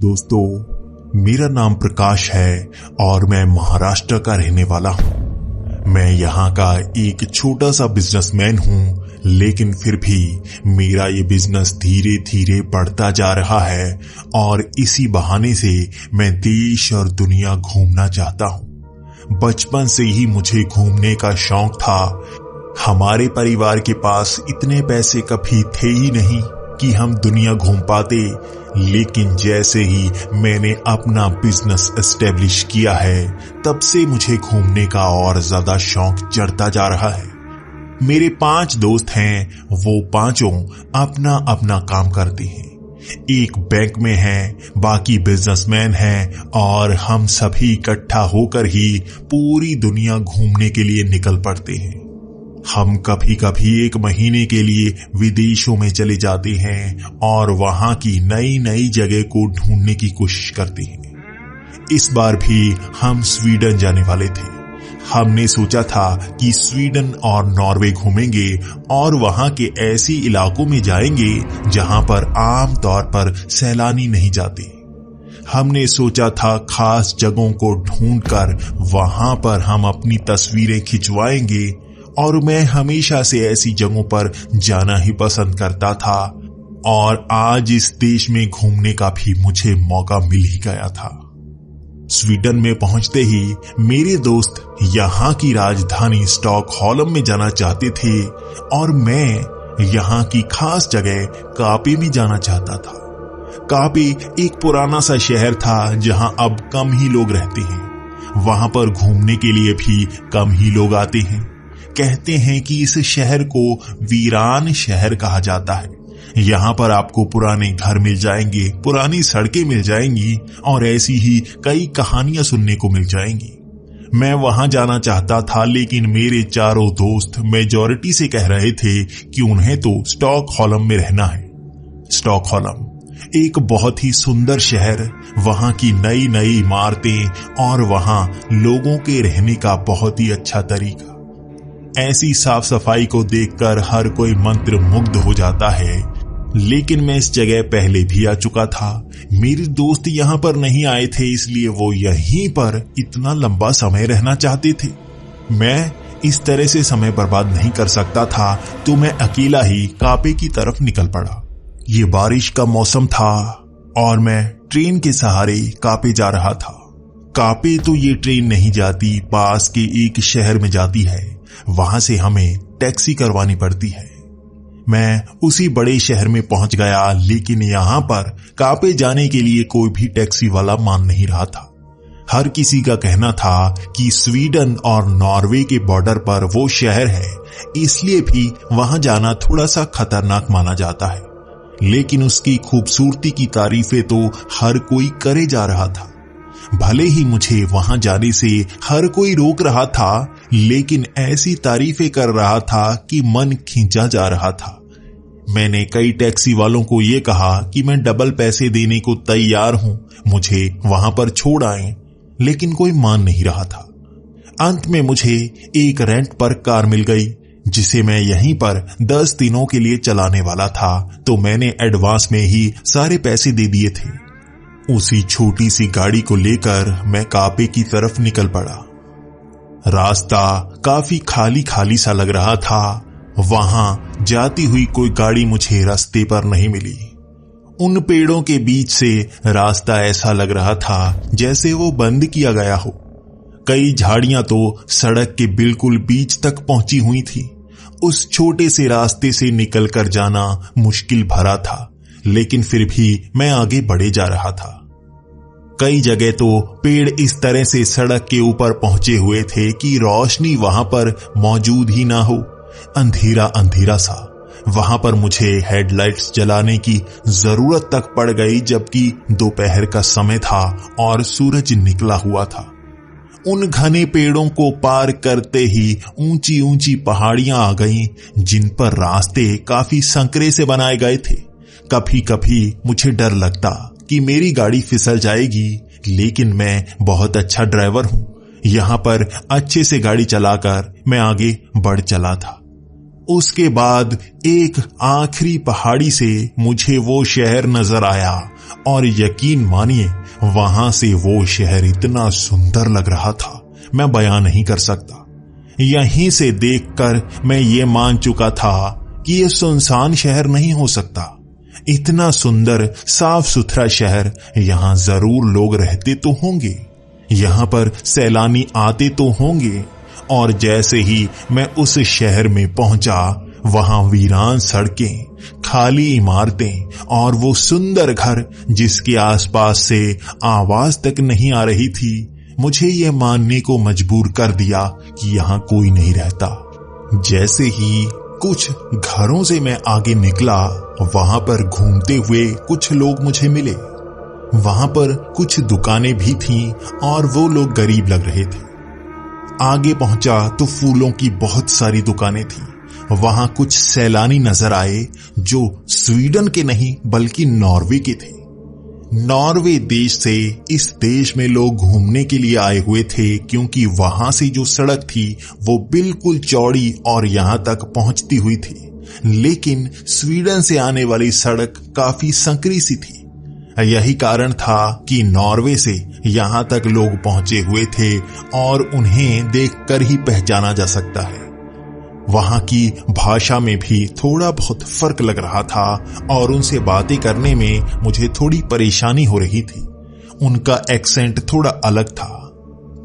दोस्तों, मेरा नाम प्रकाश है और मैं महाराष्ट्र का रहने वाला हूं। मैं यहाँ का एक छोटा सा बिजनेसमैन हूं, लेकिन फिर भी मेरा ये बिजनेस धीरे धीरे बढ़ता जा रहा है और इसी बहाने से मैं देश और दुनिया घूमना चाहता हूं। बचपन से ही मुझे घूमने का शौक था। हमारे परिवार के पास इतने पैसे कभी थे ही नहीं कि हम दुनिया घूम पाते, लेकिन जैसे ही मैंने अपना बिजनेस एस्टेब्लिश किया है, तब से मुझे घूमने का और ज्यादा शौक चढ़ता जा रहा है। मेरे 5 दोस्त हैं, वो पांचों अपना अपना काम करते हैं। एक बैंक में है, बाकी बिजनेसमैन हैं और हम सभी इकट्ठा होकर ही पूरी दुनिया घूमने के लिए निकल पड़ते हैं। हम कभी कभी 1 महीने के लिए विदेशों में चले जाते हैं और वहां की नई नई जगह को ढूंढने की कोशिश करते हैं। इस बार भी हम स्वीडन जाने वाले थे। हमने सोचा था कि स्वीडन और नॉर्वे घूमेंगे और वहां के ऐसी इलाकों में जाएंगे जहां पर आम तौर पर सैलानी नहीं जाते। हमने सोचा था खास जगहों को ढूंढकर वहां पर हम अपनी तस्वीरें खिंचवाएंगे और मैं हमेशा से ऐसी जगहों पर जाना ही पसंद करता था और आज इस देश में घूमने का भी मुझे मौका मिल ही गया था। स्वीडन में पहुंचते ही मेरे दोस्त यहाँ की राजधानी स्टॉकहोल्म में जाना चाहते थे और मैं यहाँ की खास जगह कापे में जाना चाहता था। कापे एक पुराना सा शहर था जहां अब कम ही लोग रहते हैं। वहां पर घूमने के लिए भी कम ही लोग आते हैं। कहते हैं कि इस शहर को वीरान शहर कहा जाता है। यहाँ पर आपको पुराने घर मिल जाएंगे, पुरानी सड़कें मिल जाएंगी और ऐसी ही कई कहानियां सुनने को मिल जाएंगी। मैं वहां जाना चाहता था, लेकिन मेरे चारों दोस्त मेजॉरिटी से कह रहे थे कि उन्हें तो स्टॉकहोल्म में रहना है। स्टॉकहोल्म एक बहुत ही सुंदर शहर, वहां की नई नई इमारतें और वहां लोगों के रहने का बहुत ही अच्छा तरीका। ऐसी साफ सफाई को देखकर हर कोई मंत्र मुग्ध हो जाता है। लेकिन मैं इस जगह पहले भी आ चुका था। मेरे दोस्त यहाँ पर नहीं आए थे, इसलिए वो यहीं पर इतना लंबा समय रहना चाहते थे। मैं इस तरह से समय बर्बाद नहीं कर सकता था, तो मैं अकेला ही कापे की तरफ निकल पड़ा। ये बारिश का मौसम था और मैं ट्रेन के सहारे कापे जा रहा था। कापे तो ये ट्रेन नहीं जाती, पास के एक शहर में जाती है। वहां से हमें टैक्सी करवानी पड़ती है। मैं उसी बड़े शहर में पहुंच गया, लेकिन यहां पर कापे जाने के लिए कोई भी टैक्सी वाला मान नहीं रहा था। हर किसी का कहना था कि स्वीडन और नॉर्वे के बॉर्डर पर वो शहर है, इसलिए भी वहां जाना थोड़ा सा खतरनाक माना जाता है। लेकिन उसकी खूबसूरती की तारीफें तो हर कोई करे जा रहा था। भले ही मुझे वहां जाने से हर कोई रोक रहा था, लेकिन ऐसी तारीफें कर रहा था कि मन खींचा जा रहा था। मैंने कई टैक्सी वालों को यह कहा कि मैं डबल पैसे देने को तैयार हूं, मुझे वहां पर छोड़ आए, लेकिन कोई मान नहीं रहा था। अंत में मुझे एक रेंट पर कार मिल गई, जिसे मैं यहीं पर 10 दिनों के लिए चलाने वाला था, तो मैंने एडवांस में ही सारे पैसे दे दिए थे। उसी छोटी सी गाड़ी को लेकर मैं कापे की तरफ निकल पड़ा। रास्ता काफी खाली खाली सा लग रहा था। वहां जाती हुई कोई गाड़ी मुझे रास्ते पर नहीं मिली। उन पेड़ों के बीच से रास्ता ऐसा लग रहा था जैसे वो बंद किया गया हो। कई झाड़ियां तो सड़क के बिल्कुल बीच तक पहुंची हुई थी। उस छोटे से रास्ते से निकलकर जाना मुश्किल भरा था, लेकिन फिर भी मैं आगे बढ़े जा रहा था। कई जगह तो पेड़ इस तरह से सड़क के ऊपर पहुंचे हुए थे कि रोशनी वहां पर मौजूद ही ना हो। अंधेरा अंधेरा सा। वहां पर मुझे हेडलाइट्स जलाने की जरूरत तक पड़ गई, जबकि दोपहर का समय था और सूरज निकला हुआ था। उन घने पेड़ों को पार करते ही ऊंची ऊंची पहाड़ियां आ गईं, जिन पर रास्ते काफी संकरे से बनाए गए थे। कभी कभी मुझे डर लगता कि मेरी गाड़ी फिसल जाएगी, लेकिन मैं बहुत अच्छा ड्राइवर हूं। यहां पर अच्छे से गाड़ी चलाकर मैं आगे बढ़ चला था। उसके बाद एक आखिरी पहाड़ी से मुझे वो शहर नजर आया और यकीन मानिए वहां से वो शहर इतना सुंदर लग रहा था, मैं बयां नहीं कर सकता। यहीं से देखकर मैं ये मान चुका था कि ये सुनसान शहर नहीं हो सकता। इतना सुंदर साफ सुथरा शहर, यहां जरूर लोग रहते तो होंगे, यहां पर सैलानी आते तो होंगे। और जैसे ही मैं उस शहर में पहुंचा, वहां वीरान सड़कें, खाली इमारतें और वो सुंदर घर जिसके आसपास से आवाज तक नहीं आ रही थी, मुझे ये मानने को मजबूर कर दिया कि यहां कोई नहीं रहता। जैसे ही कुछ घरों से मैं आगे निकला, वहां पर घूमते हुए कुछ लोग मुझे मिले। वहां पर कुछ दुकानें भी थीं और वो लोग गरीब लग रहे थे। आगे पहुंचा तो फूलों की बहुत सारी दुकानें थीं। वहां कुछ सैलानी नजर आए जो स्वीडन के नहीं बल्कि नॉर्वे के थे। नॉर्वे देश से इस देश में लोग घूमने के लिए आए हुए थे, क्योंकि वहां से जो सड़क थी वो बिल्कुल चौड़ी और यहां तक पहुंचती हुई थी। लेकिन स्वीडन से आने वाली सड़क काफी संकरी सी थी। यही कारण था कि नॉर्वे से यहां तक लोग पहुंचे हुए थे और उन्हें देखकर ही पहचाना जा सकता है। वहां की भाषा में भी थोड़ा बहुत फर्क लग रहा था और उनसे बातें करने में मुझे थोड़ी परेशानी हो रही थी। उनका एक्सेंट थोड़ा अलग था।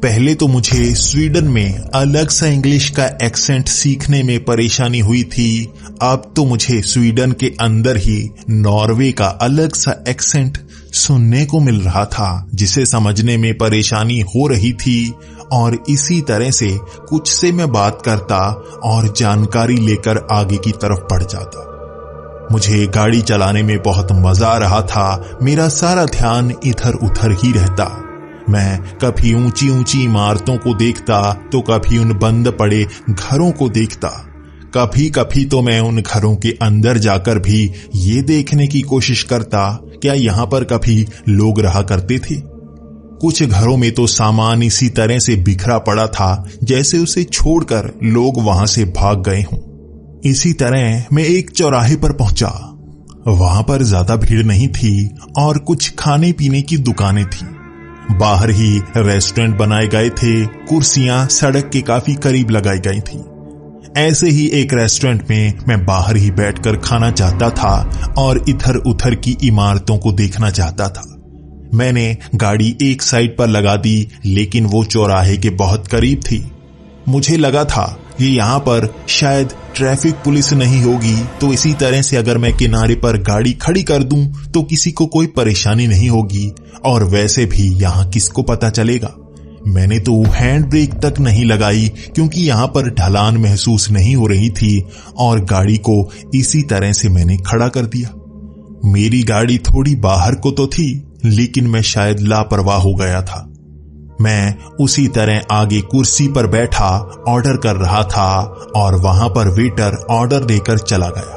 पहले तो मुझे स्वीडन में अलग सा इंग्लिश का एक्सेंट सीखने में परेशानी हुई थी। अब तो मुझे स्वीडन के अंदर ही नॉर्वे का अलग सा एक्सेंट सुनने को मिल रहा था, जिसे समझने में परेशानी हो रही थी। और इसी तरह से कुछ से मैं बात करता और जानकारी लेकर आगे की तरफ बढ़ जाता। मुझे गाड़ी चलाने में बहुत मजा आ रहा था। मेरा सारा ध्यान इधर उधर ही रहता। मैं कभी ऊंची ऊंची इमारतों को देखता तो कभी उन बंद पड़े घरों को देखता। कभी कभी तो मैं उन घरों के अंदर जाकर भी ये देखने की कोशिश करता क्या यहां पर कभी लोग रहा करते थे। कुछ घरों में तो सामान इसी तरह से बिखरा पड़ा था जैसे उसे छोड़कर लोग वहां से भाग गए हों। इसी तरह मैं एक चौराहे पर पहुंचा। वहां पर ज्यादा भीड़ नहीं थी और कुछ खाने पीने की दुकानें थी। बाहर ही रेस्टोरेंट बनाए गए थे। कुर्सियां सड़क के काफी करीब लगाई गई थी। ऐसे ही एक रेस्टोरेंट में मैं बाहर ही बैठकर खाना चाहता था और इधर उधर की इमारतों को देखना चाहता था। मैंने गाड़ी एक साइड पर लगा दी, लेकिन वो चौराहे के बहुत करीब थी। मुझे लगा था कि यहाँ पर शायद ट्रैफिक पुलिस नहीं होगी, तो इसी तरह से अगर मैं किनारे पर गाड़ी खड़ी कर दूं तो किसी को कोई परेशानी नहीं होगी। और वैसे भी यहाँ किसको पता चलेगा। मैंने तो हैंड ब्रेक तक नहीं लगाई, क्योंकि यहाँ पर ढलान महसूस नहीं हो रही थी और गाड़ी को इसी तरह से मैंने खड़ा कर दिया। मेरी गाड़ी थोड़ी बाहर को तो थी, लेकिन मैं शायद लापरवाह हो गया था। मैं उसी तरह आगे कुर्सी पर बैठा ऑर्डर कर रहा था और वहां पर वेटर ऑर्डर देकर चला गया।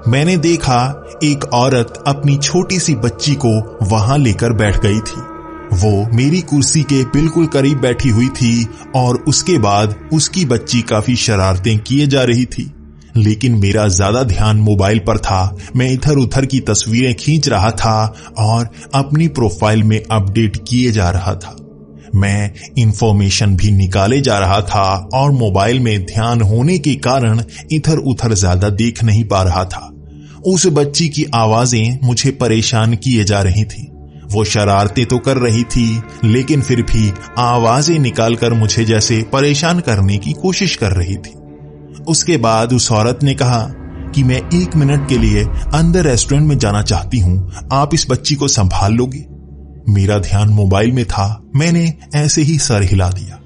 मैंने देखा एक औरत अपनी छोटी सी बच्ची को वहां लेकर बैठ गई थी। वो मेरी कुर्सी के बिल्कुल करीब बैठी हुई थी और उसके बाद उसकी बच्ची काफी शरारतें किए जा रही थी। लेकिन मेरा ज्यादा ध्यान मोबाइल पर था। मैं इधर उधर की तस्वीरें खींच रहा था और अपनी प्रोफाइल में अपडेट किए जा रहा था। मैं इंफॉर्मेशन भी निकाले जा रहा था और मोबाइल में ध्यान होने के कारण इधर उधर ज्यादा देख नहीं पा रहा था। उस बच्ची की आवाजें मुझे परेशान किए जा रही थी। वो शरारतें तो कर रही थी, लेकिन फिर भी आवाजें निकालकर मुझे जैसे परेशान करने की कोशिश कर रही थी। उसके बाद उस औरत ने कहा कि मैं 1 मिनट के लिए अंदर रेस्टोरेंट में जाना चाहती हूं, आप इस बच्ची को संभाल लोगे? मेरा ध्यान मोबाइल में था। मैंने ऐसे ही सर हिला दिया।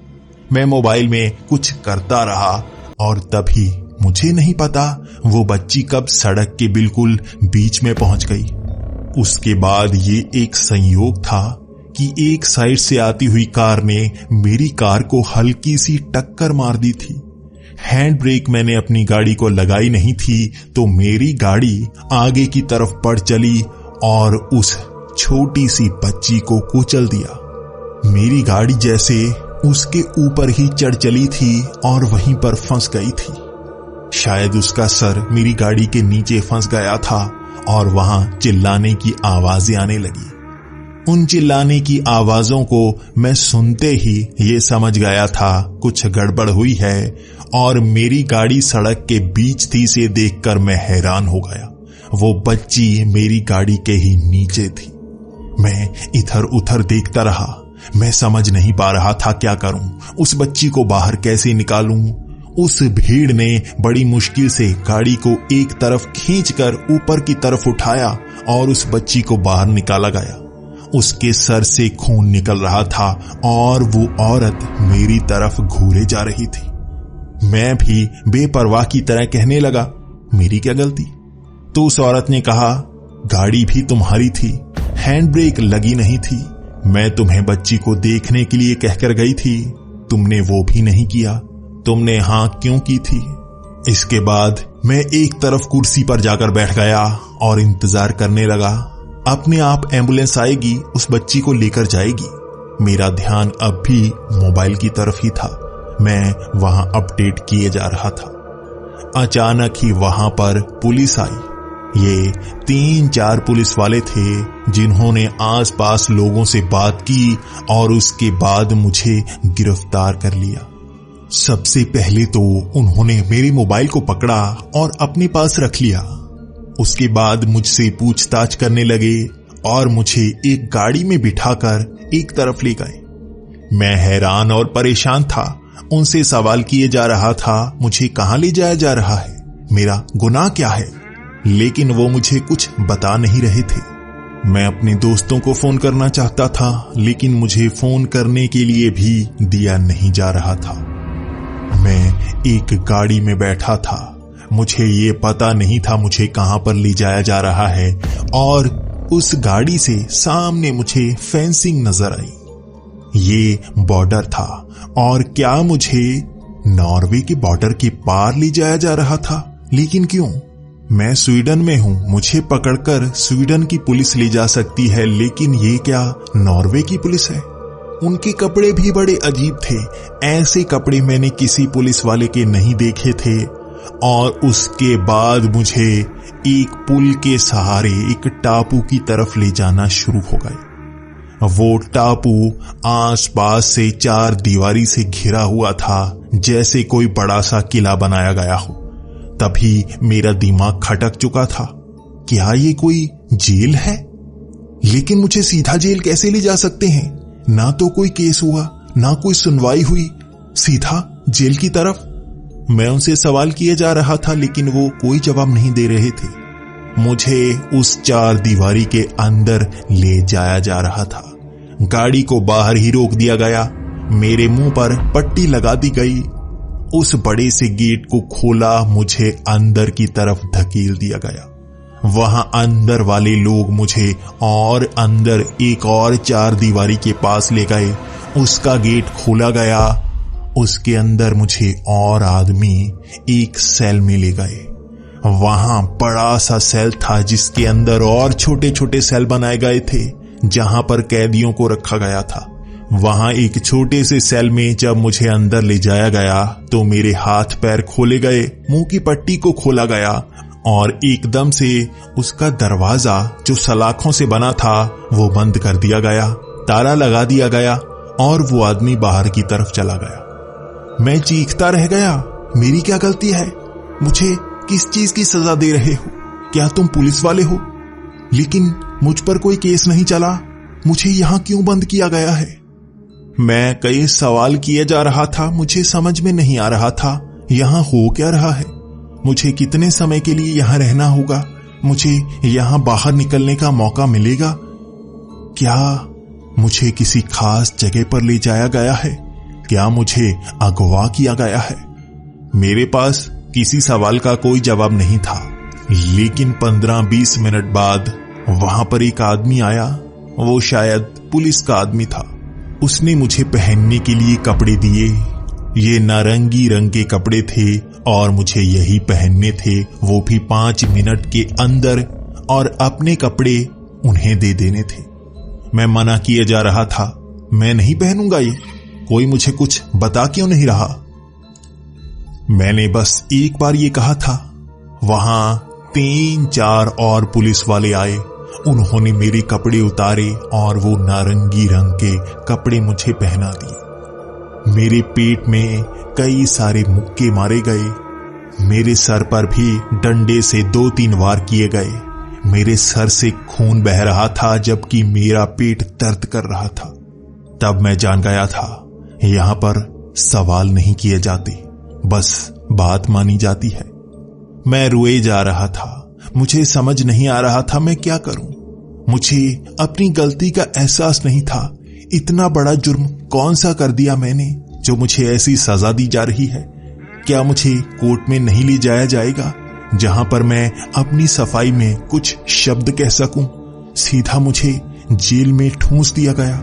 मैं मोबाइल में कुछ करता रहा और तभी मुझे नहीं पता वो बच्ची कब सड़क के बिल्कुल बीच में पहुंच गई। उसके बाद ये एक संयोग था कि एक साइड से आती हुई कार ने मेरी कार को हल्की सी टक्कर मार दी थी। हैंड ब्रेक मैंने अपनी गाड़ी को लगाई नहीं थी, तो मेरी गाड़ी आगे की तरफ बढ़ चली और उस छोटी सी बच्ची को कुचल दिया। मेरी गाड़ी जैसे उसके ऊपर ही चढ़ चली थी और वहीं पर फंस गई थी। शायद उसका सर मेरी गाड़ी के नीचे फंस गया था और वहां चिल्लाने की आवाजें आने लगी। उन चिल्लाने की आवाजों को मैं सुनते ही ये समझ गया था कुछ गड़बड़ हुई है, और मेरी गाड़ी सड़क के बीच थी से देखकर मैं हैरान हो गया। वो बच्ची मेरी गाड़ी के ही नीचे थी। मैं इधर उधर देखता रहा। मैं समझ नहीं पा रहा था क्या करूं, उस बच्ची को बाहर कैसे निकालूं। उस भीड़ ने बड़ी मुश्किल से गाड़ी को एक तरफ खींचकर ऊपर की तरफ उठाया और उस बच्ची को बाहर निकाला गया। उसके सर से खून निकल रहा था और वो औरत मेरी तरफ घूरे जा रही थी। मैं भी बेपरवाह की तरह कहने लगा, मेरी क्या गलती? तो उस औरत ने कहा, गाड़ी भी तुम्हारी थी, हैंड ब्रेक लगी नहीं थी। मैं तुम्हें बच्ची को देखने के लिए कहकर गई थी, तुमने वो भी नहीं किया। तुमने हां क्यों की थी? इसके बाद मैं एक तरफ कुर्सी पर जाकर बैठ गया और इंतजार करने लगा। अपने आप एम्बुलेंस आएगी, उस बच्ची को लेकर जाएगी। मेरा ध्यान अब भी मोबाइल की तरफ ही था। मैं वहां अपडेट किए जा रहा था। अचानक ही वहां पर पुलिस आई। ये 3-4 पुलिस वाले थे जिन्होंने आसपास लोगों से बात की और उसके बाद मुझे गिरफ्तार कर लिया। सबसे पहले तो उन्होंने मेरे मोबाइल को पकड़ा और अपने पास रख लिया। उसके बाद मुझसे पूछताछ करने लगे और मुझे एक गाड़ी में बिठाकर एक तरफ ले गए। मैं हैरान और परेशान था। उनसे सवाल किए जा रहा था, मुझे कहां ले जाया जा रहा है, मेरा गुनाह क्या है, लेकिन वो मुझे कुछ बता नहीं रहे थे। मैं अपने दोस्तों को फोन करना चाहता था, लेकिन मुझे फोन करने के लिए भी दिया नहीं जा रहा था। मैं एक गाड़ी में बैठा था। मुझे ये पता नहीं था मुझे कहां पर ले जाया जा रहा है, और उस गाड़ी से सामने मुझे फेंसिंग नजर आई। ये बॉर्डर था, और क्या मुझे नॉर्वे के बॉर्डर के पार ले जाया जा रहा था? लेकिन क्यों? मैं स्वीडन में हूं, मुझे पकड़कर स्वीडन की पुलिस ले जा सकती है, लेकिन ये क्या नॉर्वे की पुलिस है? उनके कपड़े भी बड़े अजीब थे। ऐसे कपड़े मैंने किसी पुलिस वाले के नहीं देखे थे। और उसके बाद मुझे एक पुल के सहारे एक टापू की तरफ ले जाना शुरू हो गए। वो टापू आसपास से 4 दीवारी से घिरा हुआ था, जैसे कोई बड़ा सा किला बनाया गया हो। तभी मेरा दिमाग खटक चुका था, क्या ये कोई जेल है? लेकिन मुझे सीधा जेल कैसे ले जा सकते हैं? ना तो कोई केस हुआ, ना कोई सुनवाई हुई, सीधा जेल की तरफ। मैं उनसे सवाल किए जा रहा था, लेकिन वो कोई जवाब नहीं दे रहे थे। मुझे उस 4 दीवारी के अंदर ले जाया जा रहा था। गाड़ी को बाहर ही रोक दिया गया। मेरे मुंह पर पट्टी लगा दी गई। उस बड़े से गेट को खोला, मुझे अंदर की तरफ धकेल दिया गया। वहां अंदर वाले लोग मुझे और अंदर एक और 4 दीवारी के पास ले गए। उसका गेट खोला गया। उसके अंदर मुझे और आदमी एक सेल में ले गए। वहां बड़ा सा सेल था, जिसके अंदर और छोटे छोटे सेल बनाए गए थे, जहां पर कैदियों को रखा गया था। वहां एक छोटे से सेल में जब मुझे अंदर ले जाया गया तो मेरे हाथ पैर खोले गए, मुंह की पट्टी को खोला गया और एकदम से उसका दरवाजा जो सलाखों से बना था वो बंद कर दिया गया, ताला लगा दिया गया और वो आदमी बाहर की तरफ चला गया। मैं चीखता रह गया, मेरी क्या गलती है? मुझे किस चीज की सजा दे रहे हो? क्या तुम पुलिस वाले हो? लेकिन मुझ पर कोई केस नहीं चला, मुझे यहां क्यों बंद किया गया है? मैं कई सवाल किए जा रहा था। मुझे समझ में नहीं आ रहा था यहां हो क्या रहा है। मुझे कितने समय के लिए यहां रहना होगा? मुझे यहां बाहर निकलने का मौका मिलेगा? क्या मुझे किसी खास जगह पर ले जाया गया है? क्या मुझे अगवा किया गया है? मेरे पास किसी सवाल का कोई जवाब नहीं था। लेकिन 15-20 मिनट बाद वहां पर एक आदमी आया। वो शायद पुलिस का आदमी था। उसने मुझे पहनने के लिए कपड़े दिए। ये नारंगी रंग के कपड़े थे और मुझे यही पहनने थे, वो भी 5 मिनट के अंदर, और अपने कपड़े उन्हें दे देने थे। मैं मना किए जा रहा था, मैं नहीं पहनूंगा ये। कोई मुझे कुछ बता क्यों नहीं रहा? मैंने बस एक बार ये कहा था। वहां 3-4 और पुलिस वाले आए। उन्होंने मेरे कपड़े उतारे और वो नारंगी रंग के कपड़े मुझे पहना दिए। मेरे पेट में कई सारे मुक्के मारे गए। मेरे सर पर भी डंडे से 2-3 वार किए गए। मेरे सर से खून बह रहा था जबकि मेरा पेट दर्द कर रहा था। तब मैं जान गया था यहां पर सवाल नहीं किए जाते, बस बात मानी जाती है। मैं रोए जा रहा था। मुझे समझ नहीं आ रहा था मैं क्या करूं। मुझे अपनी गलती का एहसास नहीं था। इतना बड़ा जुर्म कौन सा कर दिया मैंने जो मुझे ऐसी सजा दी जा रही है? क्या मुझे कोर्ट में नहीं ले जाया जाएगा जहां पर मैं अपनी सफाई में कुछ शब्द कह सकूं? सीधा मुझे जेल में ठूंस दिया गया।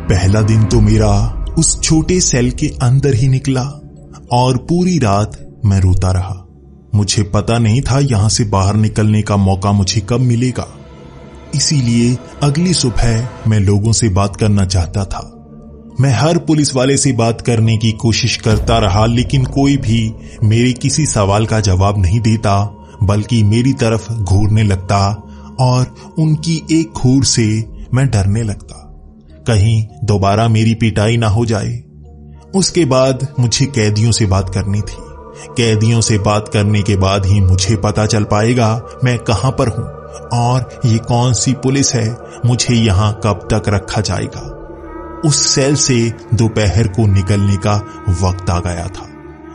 पहला दिन तो मेरा उस छोटे सेल के अंदर ही निकला और पूरी रात मैं रोता रहा। मुझे पता नहीं था यहां से बाहर निकलने का मौका मुझे कब मिलेगा। इसीलिए अगली सुबह मैं लोगों से बात करना चाहता था। मैं हर पुलिस वाले से बात करने की कोशिश करता रहा, लेकिन कोई भी मेरे किसी सवाल का जवाब नहीं देता, बल्कि मेरी तरफ घूरने लगता और उनकी एक घूर से मैं डरने लगता, कहीं दोबारा मेरी पिटाई ना हो जाए। उसके बाद मुझे कैदियों से बात करनी थी। कैदियों से बात करने के बाद ही मुझे पता चल पाएगा मैं कहां पर हूं और ये कौन सी पुलिस है, मुझे यहां कब तक रखा जाएगा। उस सेल से दोपहर को निकलने का वक्त आ गया था।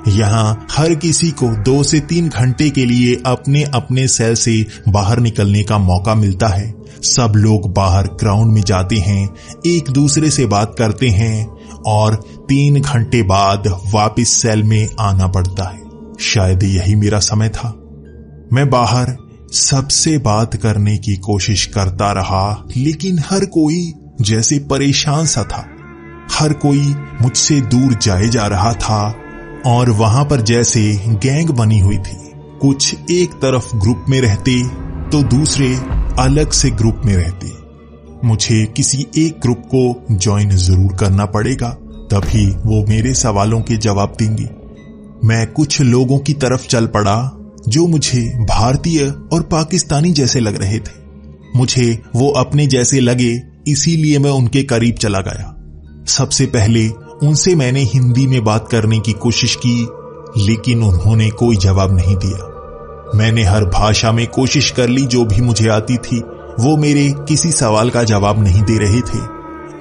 यहां हर किसी को 2 से 3 घंटे के लिए अपने अपने सेल से बाहर निकलने का मौका मिलता है। सब लोग बाहर ग्राउंड में जाते हैं, एक दूसरे से बात करते हैं और 3 घंटे बाद वापस सेल में आना पड़ता है। शायद यही मेरा समय था। मैं बाहर सबसे बात करने की कोशिश करता रहा, लेकिन हर कोई जैसे परेशान सा था। हर कोई मुझसे दूर जाए जा रहा था और वहां पर जैसे गैंग बनी हुई थी। कुछ एक तरफ ग्रुप में रहते तो दूसरे अलग से ग्रुप में रहते। मुझे किसी एक ग्रुप को ज्वाइन जरूर करना पड़ेगा, तभी वो मेरे सवालों के जवाब देंगे। मैं कुछ लोगों की तरफ चल पड़ा जो मुझे भारतीय और पाकिस्तानी जैसे लग रहे थे। मुझे वो अपने जैसे लगे, इसीलिए मैं उनके करीब चला गया। सबसे पहले उनसे मैंने हिंदी में बात करने की कोशिश की, लेकिन उन्होंने कोई जवाब नहीं दिया। मैंने हर भाषा में कोशिश कर ली जो भी मुझे आती थी, वो मेरे किसी सवाल का जवाब नहीं दे रहे थे।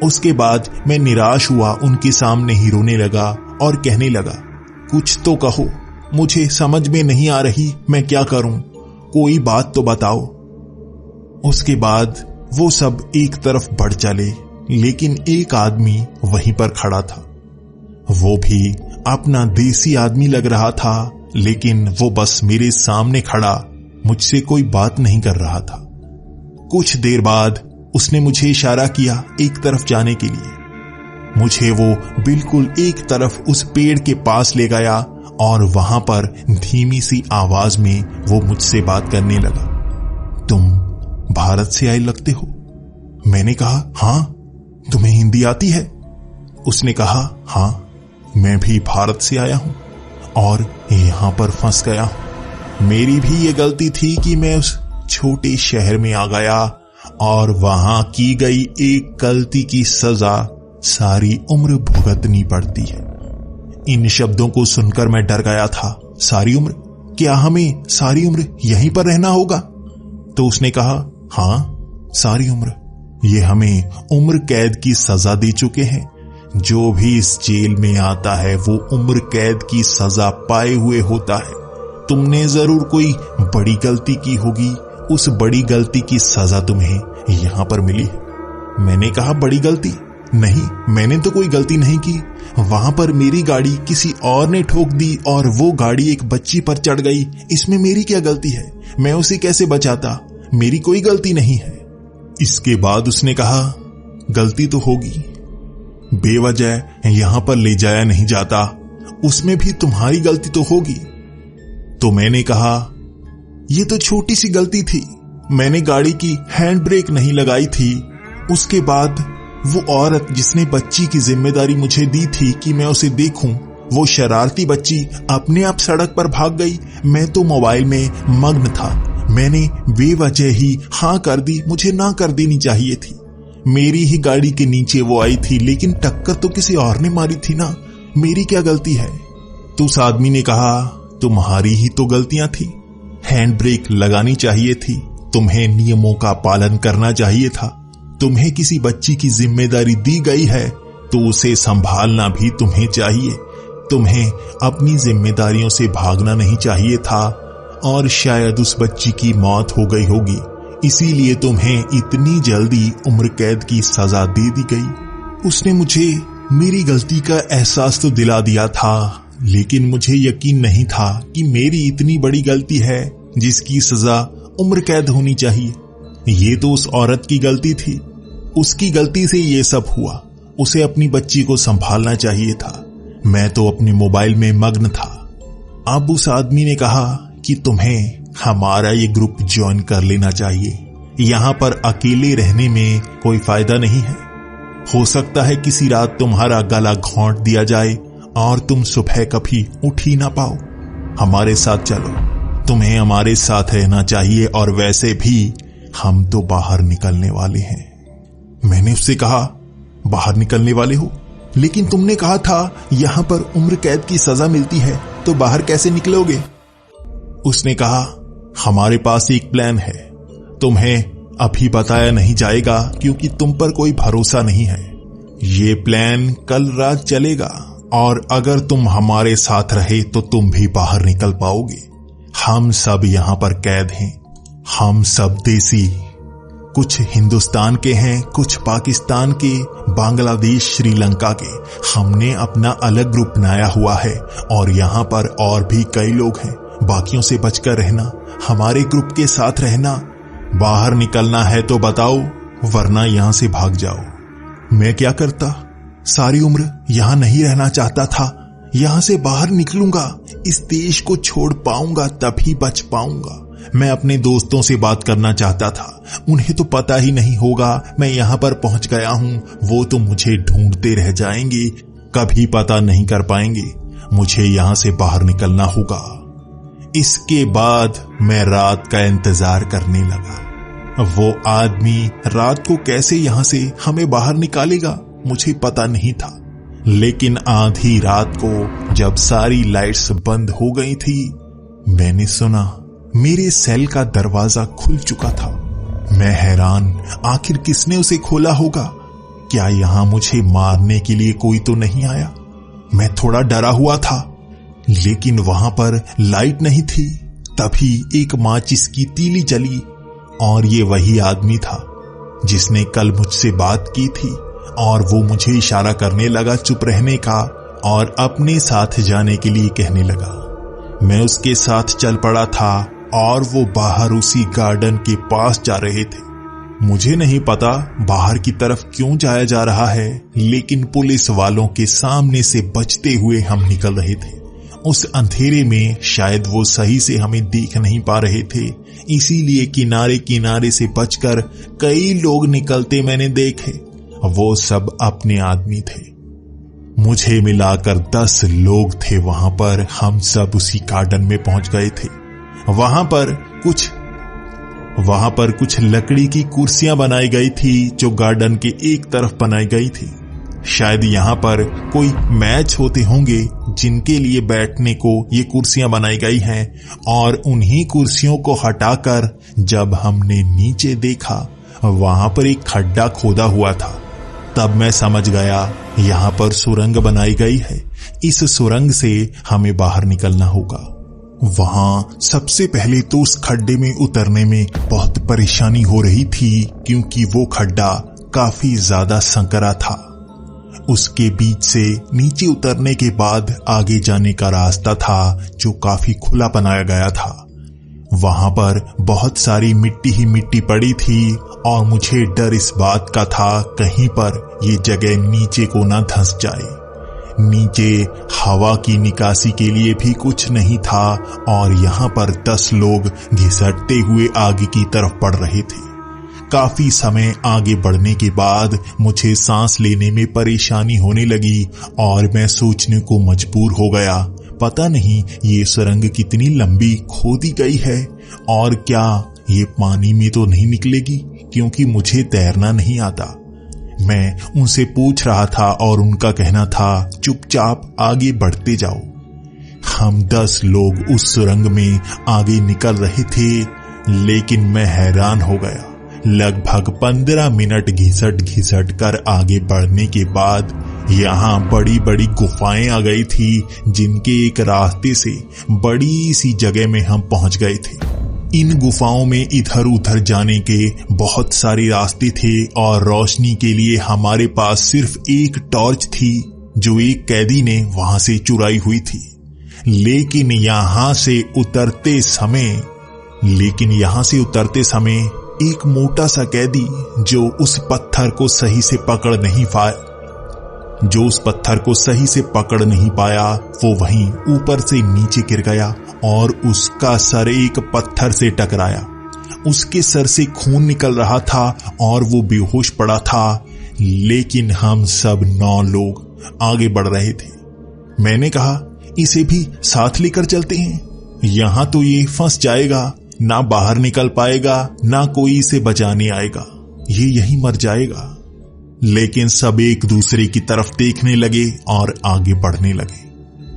उसके बाद मैं निराश हुआ, उनके सामने ही रोने लगा और कहने लगा, कुछ तो कहो, मुझे समझ में नहीं आ रही, मैं क्या करूं, कोई बात तो बताओ। उसके बाद वो सब एक तरफ बढ़ चले, लेकिन एक आदमी वहीं पर खड़ा था। वो भी अपना देसी आदमी लग रहा था, लेकिन वो बस मेरे सामने खड़ा मुझसे कोई बात नहीं कर रहा था। कुछ देर बाद उसने मुझे इशारा किया एक तरफ जाने के लिए। मुझे वो बिल्कुल एक तरफ उस पेड़ के पास ले गया और वहां पर धीमी सी आवाज में वो मुझसे बात करने लगा। तुम भारत से आए लगते हो? मैंने कहा, हां। तुम्हें हिंदी आती है? उसने कहा, हां, मैं भी भारत से आया हूं और यहां पर फंस गया हूं। मेरी भी ये गलती थी कि मैं उस छोटे शहर में आ गया और वहां की गई एक गलती की सजा सारी उम्र भुगतनी पड़ती है। इन शब्दों को सुनकर मैं डर गया था। सारी उम्र? क्या हमें सारी उम्र यहीं पर रहना होगा? तो उसने कहा, हां, सारी उम्र। ये हमें उम्र कैद की सजा दे चुके हैं। जो भी इस जेल में आता है वो उम्र कैद की सजा पाए हुए होता है। तुमने जरूर कोई बड़ी गलती की होगी, उस बड़ी गलती की सजा तुम्हें यहां पर मिली है। मैंने कहा, बड़ी गलती? नहीं, मैंने तो कोई गलती नहीं की। वहां पर मेरी गाड़ी किसी और ने ठोक दी और वो गाड़ी एक बच्ची पर चढ़ गई। इसमें मेरी क्या गलती है? मैं उसे कैसे बचाता? मेरी कोई गलती नहीं है। इसके बाद उसने कहा, गलती तो होगी, बेवजह यहां पर ले जाया नहीं जाता, उसमें भी तुम्हारी गलती तो होगी। तो मैंने कहा, यह तो छोटी सी गलती थी, मैंने गाड़ी की हैंड ब्रेक नहीं लगाई थी। उसके बाद वो औरत जिसने बच्ची की जिम्मेदारी मुझे दी थी कि मैं उसे देखूं, वो शरारती बच्ची अपने आप सड़क पर भाग गई। मैं तो मोबाइल में मग्न था। मैंने बेवजह ही हाँ कर दी, मुझे ना कर देनी चाहिए थी। मेरी ही गाड़ी के नीचे वो आई थी, लेकिन टक्कर तो किसी और ने मारी थी ना, मेरी क्या गलती है? तो उस आदमी ने कहा, तुम्हारी ही तो गलतियां थी। हैंड ब्रेक लगानी चाहिए थी, तुम्हें नियमों का पालन करना चाहिए था। तुम्हें किसी बच्ची की जिम्मेदारी दी गई है तो उसे संभालना भी तुम्हें चाहिए। तुम्हें अपनी जिम्मेदारियों से भागना नहीं चाहिए था, और शायद उस बच्ची की मौत हो गई होगी, इसीलिए तुम्हें इतनी जल्दी उम्र कैद की सजा दे दी गई। उसने मुझे मेरी गलती का एहसास तो दिला दिया था, लेकिन मुझे यकीन नहीं था कि मेरी इतनी बड़ी गलती है जिसकी सजा उम्र कैद होनी चाहिए। ये तो उस औरत की गलती थी, उसकी गलती से ये सब हुआ। उसे अपनी बच्ची को संभालना चाहिए था, मैं तो अपने मोबाइल में मग्न था। अब उस आदमी ने कहा कि तुम्हें हमारा ये ग्रुप ज्वाइन कर लेना चाहिए, यहां पर अकेले रहने में कोई फायदा नहीं है। हो सकता है किसी रात तुम्हारा गला घोंट दिया जाए और तुम सुबह कभी उठ ही ना पाओ। हमारे साथ चलो, तुम्हें हमारे साथ रहना चाहिए, और वैसे भी हम तो बाहर निकलने वाले हैं। मैंने उससे कहा, बाहर निकलने वाले हो? लेकिन तुमने कहा था यहां पर उम्र कैद की सजा मिलती है, तो बाहर कैसे निकलोगे? उसने कहा, हमारे पास एक प्लान है, तुम्हें अभी बताया नहीं जाएगा क्योंकि तुम पर कोई भरोसा नहीं है। ये प्लान कल रात चलेगा, और अगर तुम हमारे साथ रहे तो तुम भी बाहर निकल पाओगे। हम सब यहां पर कैद हैं, हम सब देसी, कुछ हिंदुस्तान के हैं, कुछ पाकिस्तान के, बांग्लादेश, श्रीलंका के। हमने अपना अलग ग्रुप बनाया हुआ है, और यहां पर और भी कई लोग हैं। बाकियों से बचकर रहना, हमारे ग्रुप के साथ रहना। बाहर निकलना है तो बताओ, वरना यहां से भाग जाओ। मैं क्या करता, सारी उम्र यहां नहीं रहना चाहता था। यहां से बाहर निकलूंगा, इस देश को छोड़ पाऊंगा, तभी बच पाऊंगा। मैं अपने दोस्तों से बात करना चाहता था, उन्हें तो पता ही नहीं होगा मैं यहां पर पहुंच गया हूं। वो तो मुझे ढूंढते रह जाएंगे, कभी पता नहीं कर पाएंगे। मुझे यहां से बाहर निकलना होगा। इसके बाद मैं रात का इंतजार करने लगा। वो आदमी रात को कैसे यहां से हमें बाहर निकालेगा मुझे पता नहीं था, लेकिन आधी रात को जब सारी लाइट्स बंद हो गई थी, मैंने सुना मेरे सेल का दरवाजा खुल चुका था। मैं हैरान, आखिर किसने उसे खोला होगा? क्या यहां मुझे मारने के लिए कोई तो नहीं आया? मैं थोड़ा डरा हुआ था, लेकिन वहां पर लाइट नहीं थी। तभी एक माचिस की तीली जली, और ये वही आदमी था जिसने कल मुझसे बात की थी, और वो मुझे इशारा करने लगा चुप रहने का, और अपने साथ जाने के लिए कहने लगा। मैं उसके साथ चल पड़ा था, और वो बाहर उसी गार्डन के पास जा रहे थे। मुझे नहीं पता बाहर की तरफ क्यों जाया जा रहा है, लेकिन पुलिस वालों के सामने से बचते हुए हम निकल रहे थे। उस अंधेरे में शायद वो सही से हमें देख नहीं पा रहे थे, इसीलिए किनारे किनारे से बचकर कई लोग निकलते मैंने देखे। वो सब अपने आदमी थे। मुझे मिलाकर 10 लोग थे वहां पर। हम सब उसी गार्डन में पहुंच गए थे। वहां पर कुछ लकड़ी की कुर्सियां बनाई गई थी जो गार्डन के एक तरफ बनाई गई थी। शायद यहां पर कोई मैच होते होंगे जिनके लिए बैठने को ये कुर्सियां बनाई गई हैं, और उन्हीं कुर्सियों को हटाकर जब हमने नीचे देखा, वहां पर एक खड्डा खोदा हुआ था। तब मैं समझ गया यहां पर सुरंग बनाई गई है। इस सुरंग से हमें बाहर निकलना होगा। वहां सबसे पहले तो उस खड्डे में उतरने में बहुत परेशानी हो रही थी, क्योंकि वो खड्डा काफी ज्यादा संकरा था। उसके बीच से नीचे उतरने के बाद आगे जाने का रास्ता था जो काफी खुला बनाया गया था। वहां पर बहुत सारी मिट्टी ही मिट्टी पड़ी थी, और मुझे डर इस बात का था कहीं पर ये जगह नीचे को ना धंस जाए। नीचे हवा की निकासी के लिए भी कुछ नहीं था, और यहां पर 10 लोग घिसटते हुए आगे की तरफ बढ़ रहे थे। काफी समय आगे बढ़ने के बाद मुझे सांस लेने में परेशानी होने लगी, और मैं सोचने को मजबूर हो गया पता नहीं ये सुरंग कितनी लंबी खोदी गई है और क्या ये पानी में तो नहीं निकलेगी, क्योंकि मुझे तैरना नहीं आता। मैं उनसे पूछ रहा था और उनका कहना था चुपचाप आगे बढ़ते जाओ। हम 10 लोग उस सुरंग में आगे निकल रहे थे, लेकिन मैं हैरान हो गया। लगभग 15 मिनट घिसट घिसट कर आगे बढ़ने के बाद यहाँ बड़ी बड़ी गुफाएं आ गई थी, जिनके एक रास्ते से बड़ी सी जगह में हम पहुंच गए थे। इन गुफाओं में इधर उधर जाने के बहुत सारे रास्ते थे और रोशनी के लिए हमारे पास सिर्फ एक टॉर्च थी, जो एक कैदी ने वहां से चुराई हुई थी। लेकिन यहां से उतरते समय एक मोटा सा कैदी जो उस पत्थर को सही से पकड़ नहीं पाया, वो वहीं ऊपर से नीचे गिर गया और उसका सर एक पत्थर से टकराया। उसके सर से खून निकल रहा था और वो बेहोश पड़ा था। लेकिन हम सब 9 लोग आगे बढ़ रहे थे। मैंने कहा, इसे भी साथ लेकर चलते हैं, यहां तो ये फंस जाएगा, ना बाहर निकल पाएगा, ना कोई इसे बचाने आएगा, ये यहीं मर जाएगा। लेकिन सब एक दूसरे की तरफ देखने लगे और आगे बढ़ने लगे।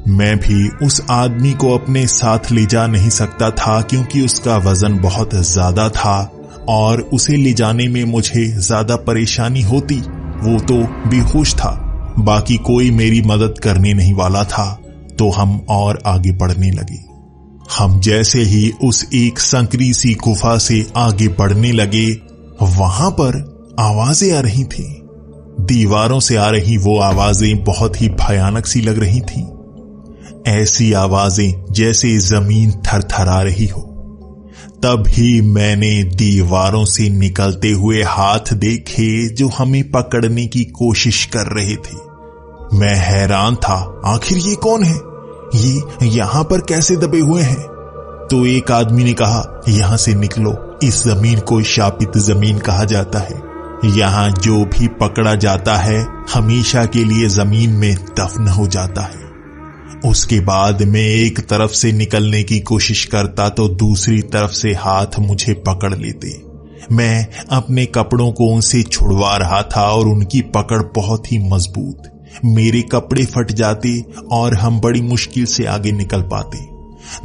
मैं भी उस आदमी को अपने साथ ले जा नहीं सकता था, क्योंकि उसका वजन बहुत ज्यादा था और उसे ले जाने में मुझे ज्यादा परेशानी होती। वो तो बेहोश था, बाकी कोई मेरी मदद करने नहीं वाला था। तो हम और आगे बढ़ने लगे। हम जैसे ही उस एक संकरी सी गुफा से आगे बढ़ने लगे, वहां पर आवाजें आ रही थी। दीवारों से आ रही वो आवाजें बहुत ही भयानक सी लग रही थीं। ऐसी आवाजें जैसे जमीन थरथरा रही हो। तभी मैंने दीवारों से निकलते हुए हाथ देखे, जो हमें पकड़ने की कोशिश कर रहे थे। मैं हैरान था, आखिर ये कौन है, ये यहां पर कैसे दबे हुए हैं। तो एक आदमी ने कहा, यहां से निकलो, इस जमीन को शापित जमीन कहा जाता है। यहां जो भी पकड़ा जाता है हमेशा के लिए जमीन में दफन हो जाता है। उसके बाद मैं एक तरफ से निकलने की कोशिश करता तो दूसरी तरफ से हाथ मुझे पकड़ लेते। मैं अपने कपड़ों को उनसे छुड़वा रहा था और उनकी पकड़ बहुत ही मजबूत। मेरे कपड़े फट जाते और हम बड़ी मुश्किल से आगे निकल पाते।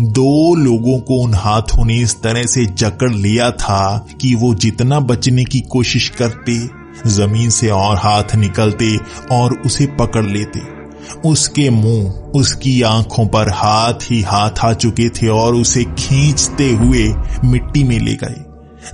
2 लोगों को उन हाथों ने इस तरह से जकड़ लिया था कि वो जितना बचने की कोशिश करते, जमीन से और हाथ निकलते और उसे पकड़ लेते। उसके मुंह, उसकी आंखों पर हाथ ही हाथ आ चुके थे और उसे खींचते हुए मिट्टी में ले गए,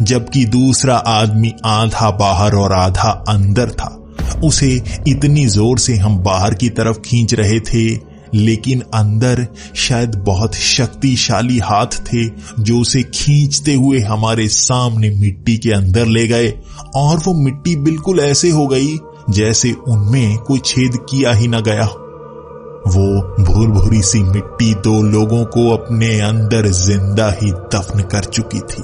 जबकि दूसरा आदमी आधा बाहर और आधा अंदर था। उसे इतनी जोर से हम बाहर की तरफ खींच रहे थे, लेकिन अंदर शायद बहुत शक्तिशाली हाथ थे, जो उसे खींचते हुए हमारे सामने मिट्टी के अंदर ले गए। और वो मिट्टी बिल्कुल ऐसे हो गई जैसे उनमें कोई छेद किया ही न गया। वो भूर-भूरी सी मिट्टी 2 लोगों को अपने अंदर जिंदा ही दफन कर चुकी थी।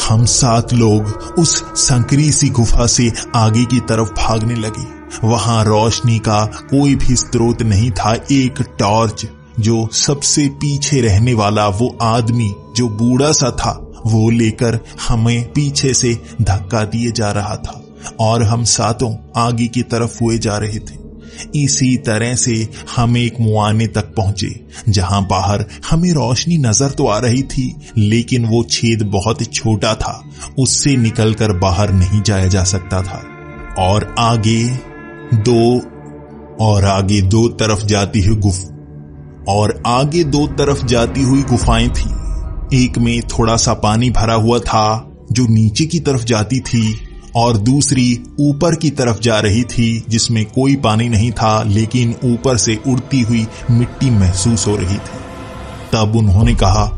हम 7 लोग उस संकरी सी गुफा से आगे की तरफ भागने लगे। वहां रोशनी का कोई भी स्रोत नहीं था। एक टॉर्च जो सबसे पीछे रहने वाला वो आदमी जो बूढ़ा सा था, वो लेकर हमें पीछे से धक्का दिए जा रहा था और हम 7 आगे की तरफ हुए जा रहे थे। इसी तरह से हम एक मुआने तक पहुंचे, जहां बाहर हमें रोशनी नजर तो आ रही थी, लेकिन वो छेद बहुत छोटा था, उससे निकलकर बाहर नहीं जाया जा सकता था। और आगे दो तरफ जाती हुई गुफाएं थी। एक में थोड़ा सा पानी भरा हुआ था जो नीचे की तरफ जाती थी, और दूसरी ऊपर की तरफ जा रही थी जिसमें कोई पानी नहीं था, लेकिन ऊपर से उड़ती हुई मिट्टी महसूस हो रही थी। तब उन्होंने कहा,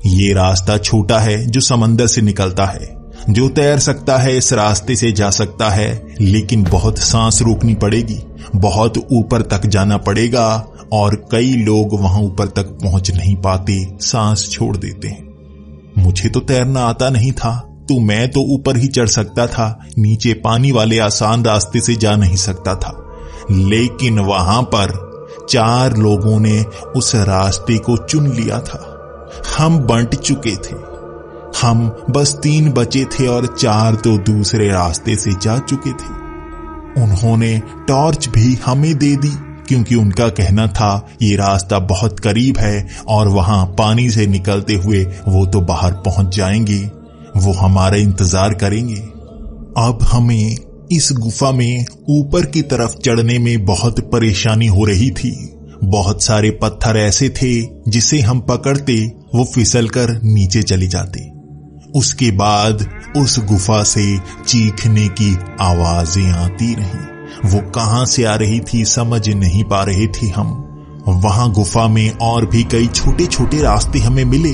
ये रास्ता छोटा है जो समंदर से निकलता है। जो तैर सकता है इस रास्ते से जा सकता है, लेकिन बहुत सांस रोकनी पड़ेगी, बहुत ऊपर तक जाना पड़ेगा, और कई लोग वहां ऊपर तक पहुंच नहीं पाते, सांस छोड़ देते हैं। मुझे तो तैरना आता नहीं था, तो मैं तो ऊपर ही चढ़ सकता था, नीचे पानी वाले आसान रास्ते से जा नहीं सकता था। लेकिन वहां पर 4 लोगों ने उस रास्ते को चुन लिया था। हम बंट चुके थे। हम बस 3 बचे थे और 4 तो दूसरे रास्ते से जा चुके थे। उन्होंने टॉर्च भी हमें दे दी क्योंकि उनका कहना था ये रास्ता बहुत करीब है और वहां पानी से निकलते हुए वो तो बाहर पहुंच जाएंगे, वो हमारा इंतजार करेंगे। अब हमें इस गुफा में ऊपर की तरफ चढ़ने में बहुत परेशानी हो रही थी। बहुत सारे पत्थर ऐसे थे जिसे हम पकड़ते वो फिसलकर नीचे चले जाते। उसके बाद उस गुफा से चीखने की आवाजें आती रहीं। वो कहां से आ रही थी समझ नहीं पा रहे थे हम। वहां गुफा में और भी कई छोटे छोटे रास्ते हमें मिले,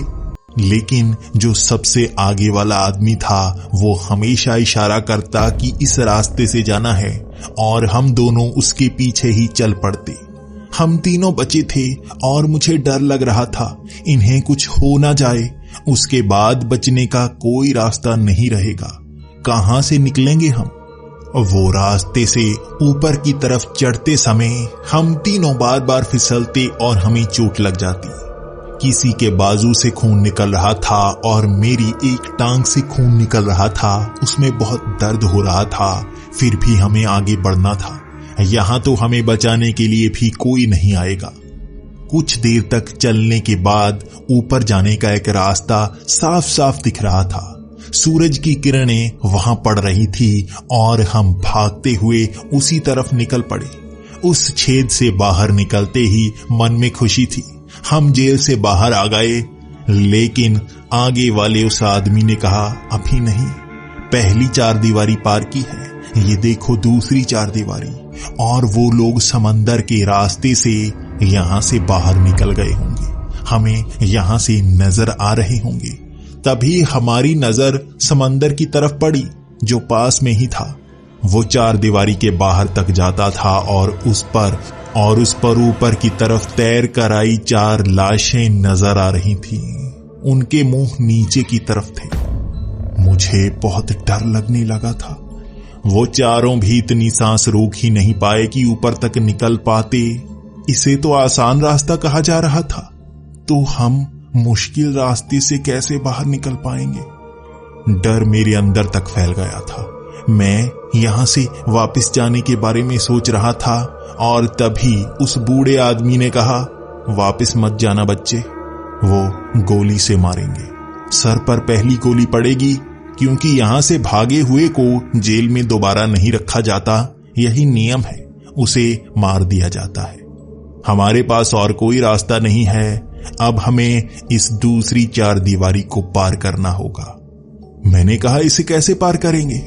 लेकिन जो सबसे आगे वाला आदमी था वो हमेशा इशारा करता कि इस रास्ते से जाना है और हम दोनों उसके पीछे ही चल पड़ते। हम तीनों बचे थे और मुझे डर लग रहा था इन्हें कुछ हो ना जाए। उसके बाद बचने का कोई रास्ता नहीं रहेगा। कहां से निकलेंगे हम? वो रास्ते से ऊपर की तरफ चढ़ते समय हम तीनों बार बार फिसलते और हमें चोट लग जाती। किसी के बाजू से खून निकल रहा था और मेरी एक टांग से खून निकल रहा था। उसमें बहुत दर्द हो रहा था, फिर भी हमें आगे बढ़ना था। यहां तो हमें बचाने के लिए भी कोई नहीं आएगा। कुछ देर तक चलने के बाद ऊपर जाने का एक रास्ता साफ साफ दिख रहा था। सूरज की किरणें वहां पड़ रही थी और हम भागते हुए उसी तरफ निकल पड़े। उस छेद से बाहर निकलते ही मन में खुशी थी। हम जेल से बाहर आ गए, लेकिन आगे वाले उस आदमी ने कहा अभी नहीं, पहली 4 दीवारी पार की है, ये देखो दूसरी 4 दीवारी। और वो लोग समंदर के रास्ते से यहां से बाहर निकल गए होंगे, हमें यहां से नजर आ रहे होंगे। तभी हमारी नजर समंदर की तरफ पड़ी जो पास में ही था। वो 4 दीवारी के बाहर तक जाता था और उस पर ऊपर की तरफ तैर कर आई 4 लाशें नजर आ रही थीं। उनके मुंह नीचे की तरफ थे। मुझे बहुत डर लगने लगा था। वो चारों भी इतनी सांस रोक ही नहीं पाए कि ऊपर तक निकल पाते। इसे तो आसान रास्ता कहा जा रहा था, तो हम मुश्किल रास्ते से कैसे बाहर निकल पाएंगे? डर मेरे अंदर तक फैल गया था। मैं यहां से वापस जाने के बारे में सोच रहा था और तभी उस बूढ़े आदमी ने कहा वापस मत जाना बच्चे, वो गोली से मारेंगे। सर पर पहली गोली पड़ेगी, क्योंकि यहां से भागे हुए को जेल में दोबारा नहीं रखा जाता, यही नियम है, उसे मार दिया जाता है। हमारे पास और कोई रास्ता नहीं है, अब हमें इस दूसरी 4 दीवारी को पार करना होगा। मैंने कहा इसे कैसे पार करेंगे?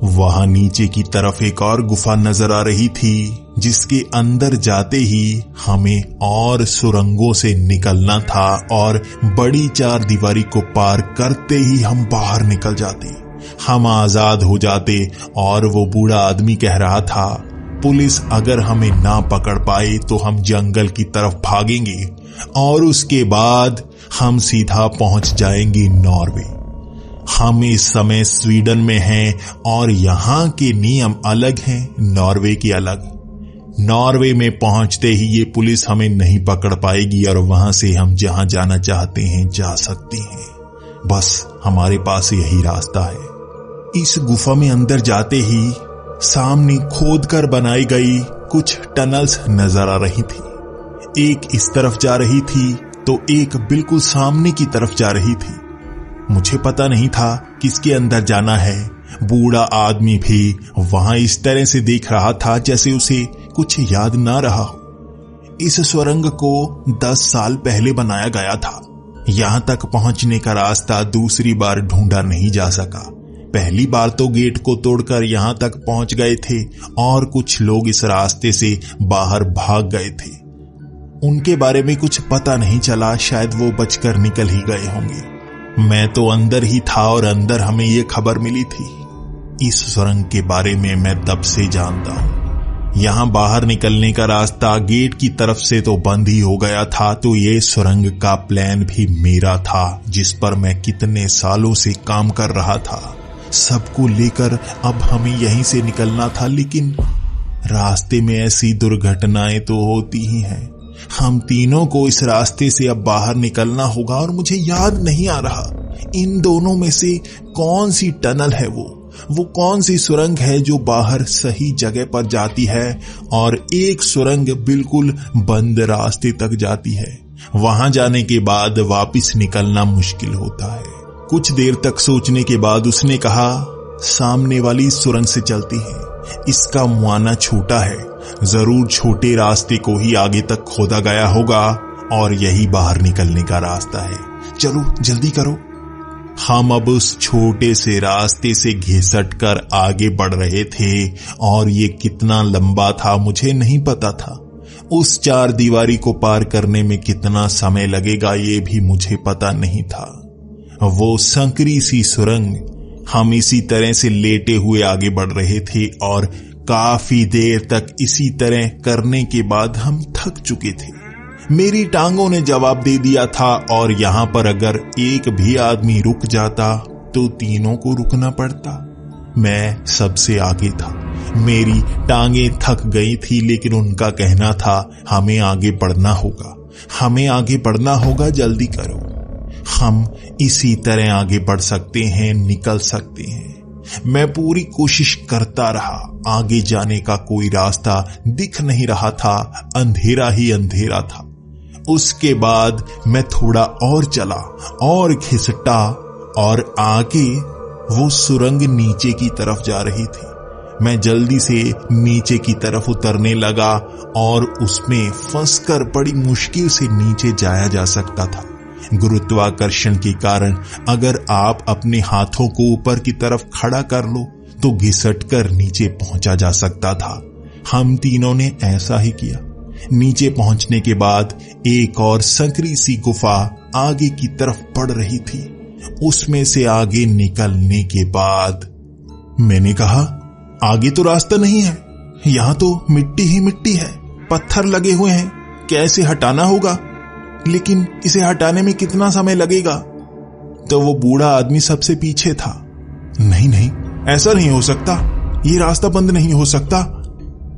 वहां नीचे की तरफ एक और गुफा नजर आ रही थी, जिसके अंदर जाते ही हमें और सुरंगों से निकलना था और बड़ी 4 दीवारी को पार करते ही हम बाहर निकल जाते, हम आजाद हो जाते। और वो बूढ़ा आदमी कह रहा था पुलिस अगर हमें ना पकड़ पाए तो हम जंगल की तरफ भागेंगे और उसके बाद हम सीधा पहुंच जाएंगे नॉर्वे। हम इस समय स्वीडन में हैं और यहाँ के नियम अलग हैं, नॉर्वे के अलग। नॉर्वे में पहुंचते ही ये पुलिस हमें नहीं पकड़ पाएगी और वहां से हम जहां जाना चाहते हैं जा सकते हैं। बस हमारे पास यही रास्ता है। इस गुफा में अंदर जाते ही सामने खोदकर बनाई गई कुछ टनल्स नजर आ रही थी। एक इस तरफ जा रही थी तो एक बिल्कुल सामने की तरफ जा रही थी। मुझे पता नहीं था किसके अंदर जाना है। बूढ़ा आदमी भी वहां इस तरह से देख रहा था जैसे उसे कुछ याद ना रहा हो। इस सुरंग को 10 साल पहले बनाया गया था। यहां तक पहुंचने का रास्ता दूसरी बार ढूंढा नहीं जा सका। पहली बार तो गेट को तोड़कर यहां तक पहुंच गए थे और कुछ लोग इस रास्ते से बाहर भाग गए थे। उनके बारे में कुछ पता नहीं चला, शायद वो बचकर निकल ही गए होंगे। मैं तो अंदर ही था और अंदर हमें ये खबर मिली थी। इस सुरंग के बारे में मैं तब से जानता हूं। यहां बाहर निकलने का रास्ता गेट की तरफ से तो बंद ही हो गया था, तो ये सुरंग का प्लान भी मेरा था, जिस पर मैं कितने सालों से काम कर रहा था। सबको लेकर अब हमें यहीं से निकलना था, रास्ते में ऐसी दुर्घटनाएं तो होती ही हैं। हम तीनों को इस रास्ते से अब बाहर निकलना होगा और मुझे याद नहीं आ रहा इन दोनों में से कौन सी टनल है वो कौन सी सुरंग है जो बाहर सही जगह पर जाती है और एक सुरंग बिल्कुल बंद रास्ते तक जाती है। वहां जाने के बाद वापस निकलना मुश्किल होता है। कुछ देर तक सोचने के बाद उसने कहा, सामने वाली सुरंग से चलती है। इसका मुआना छोटा है, जरूर छोटे रास्ते को ही आगे तक खोदा गया होगा और यही बाहर निकलने का रास्ता है। चलो जल्दी करो। हम अब उस छोटे से रास्ते से घिसट कर आगे बढ़ रहे थे और ये कितना लंबा था मुझे नहीं पता था। उस चार दीवारी को पार करने में कितना समय लगेगा ये भी मुझे पता नहीं था। वो संकरी सी सुरंग, हम इसी तरह से लेटे हुए आगे बढ़ रहे थे और काफी देर तक इसी तरह करने के बाद हम थक चुके थे। मेरी टांगों ने जवाब दे दिया था और यहां पर अगर एक भी आदमी रुक जाता तो तीनों को रुकना पड़ता। मैं सबसे आगे था। मेरी टांगें थक गई थी लेकिन उनका कहना था हमें आगे बढ़ना होगा, हमें आगे बढ़ना होगा, जल्दी करो। हम इसी तरह आगे बढ़ सकते हैं, निकल सकते हैं। मैं पूरी कोशिश करता रहा। आगे जाने का कोई रास्ता दिख नहीं रहा था, अंधेरा ही अंधेरा था। उसके बाद मैं थोड़ा और चला और खिसटा और आगे वो सुरंग नीचे की तरफ जा रही थी। मैं जल्दी से नीचे की तरफ उतरने लगा और उसमें फंसकर बड़ी मुश्किल से नीचे जाया जा सकता था। गुरुत्वाकर्षण के कारण अगर आप अपने हाथों को ऊपर की तरफ खड़ा कर लो तो घिसटकर नीचे पहुंचा जा सकता था। हम तीनों ने ऐसा ही किया। नीचे पहुंचने के बाद एक और संकरी सी गुफा आगे की तरफ बढ़ रही थी। उसमें से आगे निकलने के बाद मैंने कहा, आगे तो रास्ता नहीं है, यहां तो मिट्टी ही मिट्टी है, पत्थर लगे हुए हैं, कैसे हटाना होगा? लेकिन इसे हटाने में कितना समय लगेगा? तो वो बूढ़ा आदमी सबसे पीछे था। नहीं नहीं, ऐसा नहीं हो सकता, ये रास्ता बंद नहीं हो सकता।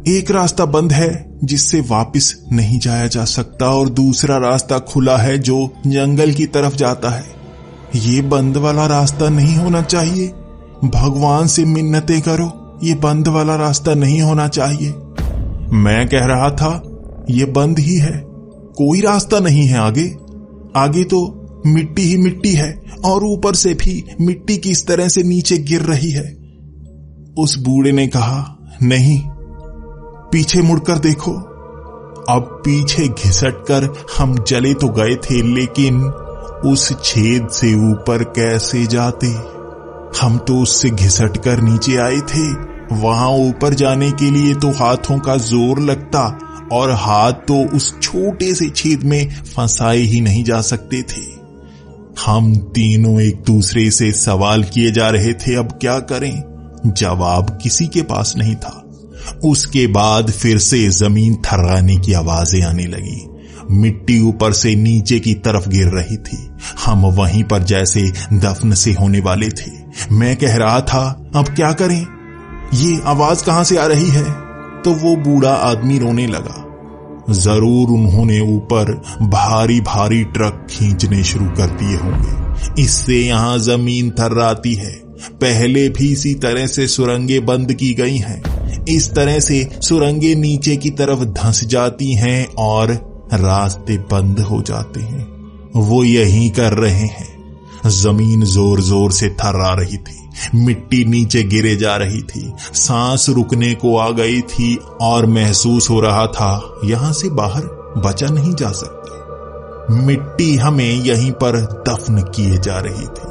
एक रास्ता बंद है जिससे वापस नहीं जाया जा सकता और दूसरा रास्ता खुला है जो जंगल की तरफ जाता है। ये बंद वाला रास्ता नहीं होना चाहिए। भगवान से मिन्नतें करो, ये बंद वाला रास्ता नहीं होना चाहिए। मैं कह रहा था ये बंद ही है, कोई रास्ता नहीं है आगे। आगे तो मिट्टी ही मिट्टी है और ऊपर से भी मिट्टी किस तरह से नीचे गिर रही है। उस बूढ़े ने कहा, नहीं, पीछे मुड़कर देखो। अब पीछे घिसटकर हम चले तो गए थे लेकिन उस छेद से ऊपर कैसे जाते? हम तो उससे घिसटकर नीचे आए थे। वहां ऊपर जाने के लिए तो हाथों का जोर लगता और हाथ तो उस छोटे से छेद में फंसाए ही नहीं जा सकते थे। हम तीनों एक दूसरे से सवाल किए जा रहे थे, अब क्या करें? जवाब किसी के पास नहीं था। उसके बाद फिर से जमीन थर्राने की आवाजें आने लगी। मिट्टी ऊपर से नीचे की तरफ गिर रही थी। हम वहीं पर जैसे दफन से होने वाले थे। मैं कह रहा था, अब क्या करें? ये आवाज कहां से आ रही है? तो वो बूढ़ा आदमी रोने लगा। जरूर उन्होंने ऊपर भारी भारी ट्रक खींचने शुरू कर दिए होंगे, इससे यहां जमीन थर्राती है। पहले भी इसी तरह से सुरंगें बंद की गई हैं। इस तरह से सुरंगें नीचे की तरफ धंस जाती हैं और रास्ते बंद हो जाते हैं। वो यही कर रहे हैं। जमीन जोर जोर से थर्रा रही थी, मिट्टी नीचे गिरे जा रही थी, सांस रुकने को आ गई थी और महसूस हो रहा था यहां से बाहर बचा नहीं जा सकता। मिट्टी हमें यहीं पर दफन किए जा रही थी।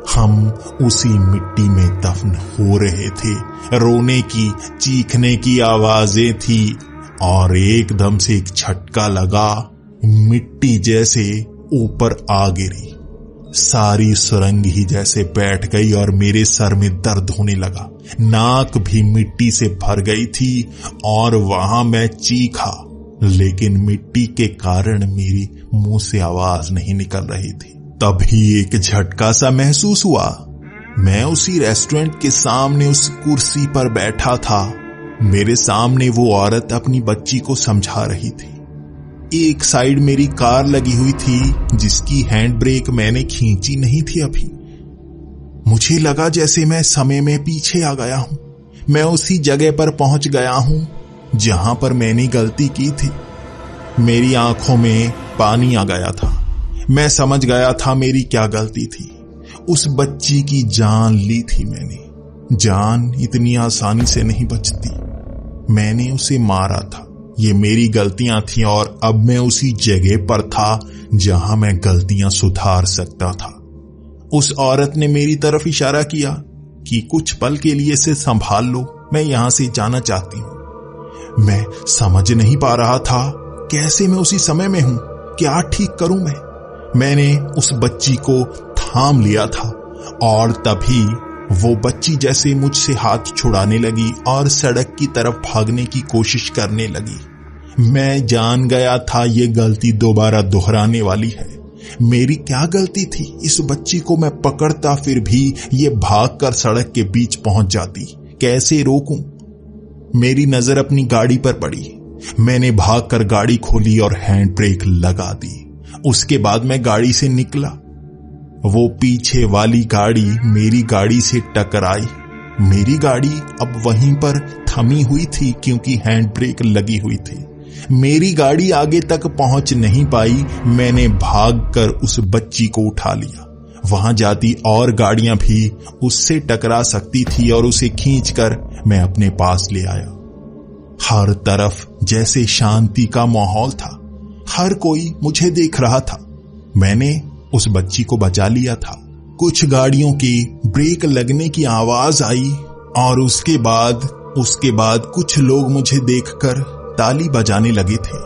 हम उसी मिट्टी में दफन हो रहे थे। रोने की, चीखने की आवाजें थी और एकदम से एक झटका लगा। मिट्टी जैसे ऊपर आ गिरी। सारी सुरंग ही जैसे बैठ गई और मेरे सर में दर्द होने लगा। नाक भी मिट्टी से भर गई थी और वहां मैं चीखा, लेकिन मिट्टी के कारण मेरी मुंह से आवाज नहीं निकल रही थी। तभी एक झटका सा महसूस हुआ। मैं उसी रेस्टोरेंट के सामने उस कुर्सी पर बैठा था। मेरे सामने वो औरत अपनी बच्ची को समझा रही थी। एक साइड मेरी कार लगी हुई थी जिसकी हैंड ब्रेक मैंने खींची नहीं थी अभी। मुझे लगा जैसे मैं समय में पीछे आ गया हूं। मैं उसी जगह पर पहुंच गया हूं जहां पर मैंने गलती की थी। मेरी आंखों में पानी आ गया था। मैं समझ गया था मेरी क्या गलती थी। उस बच्ची की जान ली थी मैंने। जान इतनी आसानी से नहीं बचती। मैंने उसे मारा था। ये मेरी गलतियां थी और अब मैं उसी जगह पर था जहां मैं गलतियां सुधार सकता था। उस औरत ने मेरी तरफ इशारा किया कि कुछ पल के लिए इसे संभाल लो, मैं यहां से जाना चाहती हूं। मैं समझ नहीं पा रहा था कैसे मैं उसी समय में हूं, क्या ठीक करूं मैंने उस बच्ची को थाम लिया था और तभी वो बच्ची जैसे मुझसे हाथ छुड़ाने लगी और सड़क की तरफ भागने की कोशिश करने लगी। मैं जान गया था ये गलती दोबारा दोहराने वाली है। मेरी क्या गलती थी? इस बच्ची को मैं पकड़ता फिर भी ये भागकर सड़क के बीच पहुंच जाती। कैसे रोकूं? मेरी नजर अपनी गाड़ी पर पड़ी। मैंने भागकर गाड़ी खोली और हैंड ब्रेक लगा दी। उसके बाद मैं गाड़ी से निकला। वो पीछे वाली गाड़ी मेरी गाड़ी से टकराई। मेरी गाड़ी अब वहीं पर थमी हुई थी क्योंकि हैंड ब्रेक लगी हुई थी। मेरी गाड़ी आगे तक पहुंच नहीं पाई। मैंने भागकर उस बच्ची को उठा लिया। वहां जाती और गाड़ियां भी उससे टकरा सकती थी और उसे खींचकर मैं अपने पास ले आया। हर तरफ जैसे शांति का माहौल था। हर कोई मुझे देख रहा था। मैंने उस बच्ची को बचा लिया था। कुछ गाड़ियों की ब्रेक लगने की आवाज आई और उसके बाद कुछ लोग मुझे देखकर ताली बजाने लगे थे।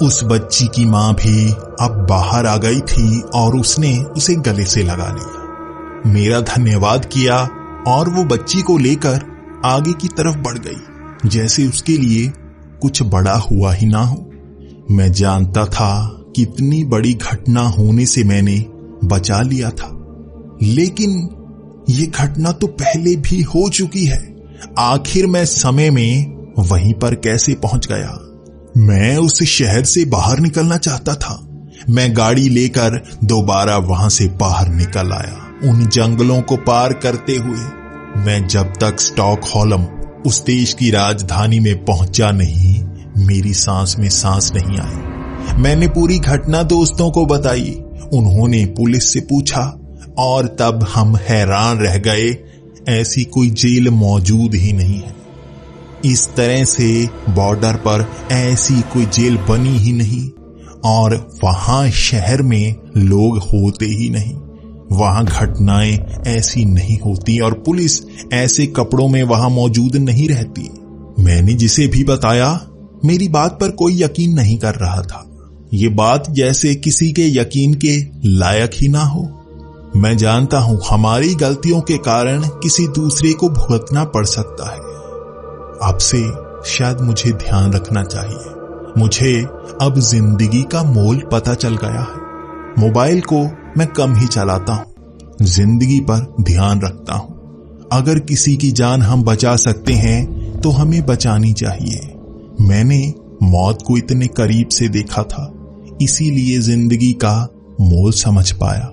उस बच्ची की मां भी अब बाहर आ गई थी और उसने उसे गले से लगा लिया। मेरा धन्यवाद किया और वो बच्ची को लेकर आगे की तरफ बढ़ गई जैसे उसके लिए कुछ बड़ा हुआ ही ना हो। मैं जानता था कि इतनी बड़ी घटना होने से मैंने बचा लिया था, लेकिन ये घटना तो पहले भी हो चुकी है। आखिर मैं समय में वहीं पर कैसे पहुंच गया? मैं उस शहर से बाहर निकलना चाहता था। मैं गाड़ी लेकर दोबारा वहां से बाहर निकल आया। उन जंगलों को पार करते हुए मैं जब तक स्टॉकहोल्म, उस देश की राजधानी में पहुंचा नहीं, मेरी सांस में सांस नहीं आई। मैंने पूरी घटना दोस्तों को बताई। उन्होंने पुलिस से पूछा और तब हम हैरान रह गए। ऐसी कोई जेल मौजूद ही नहीं है। इस तरह से बॉर्डर पर ऐसी कोई जेल बनी ही नहीं और वहां शहर में लोग होते ही नहीं। वहां घटनाएं ऐसी नहीं होती और पुलिस ऐसे कपड़ों में वहां मौजूद नहीं रहती। मैंने जिसे भी बताया, मेरी बात पर कोई यकीन नहीं कर रहा था। ये बात जैसे किसी के यकीन के लायक ही ना हो। मैं जानता हूं हमारी गलतियों के कारण किसी दूसरे को भुगतना पड़ सकता है। अब से शायद मुझे ध्यान रखना चाहिए। मुझे अब जिंदगी का मोल पता चल गया है। मोबाइल को मैं कम ही चलाता हूं, जिंदगी पर ध्यान रखता हूं। अगर किसी की जान हम बचा सकते हैं तो हमें बचानी चाहिए। मैंने मौत को इतने करीब से देखा था, इसीलिए जिंदगी का मोल समझ पाया।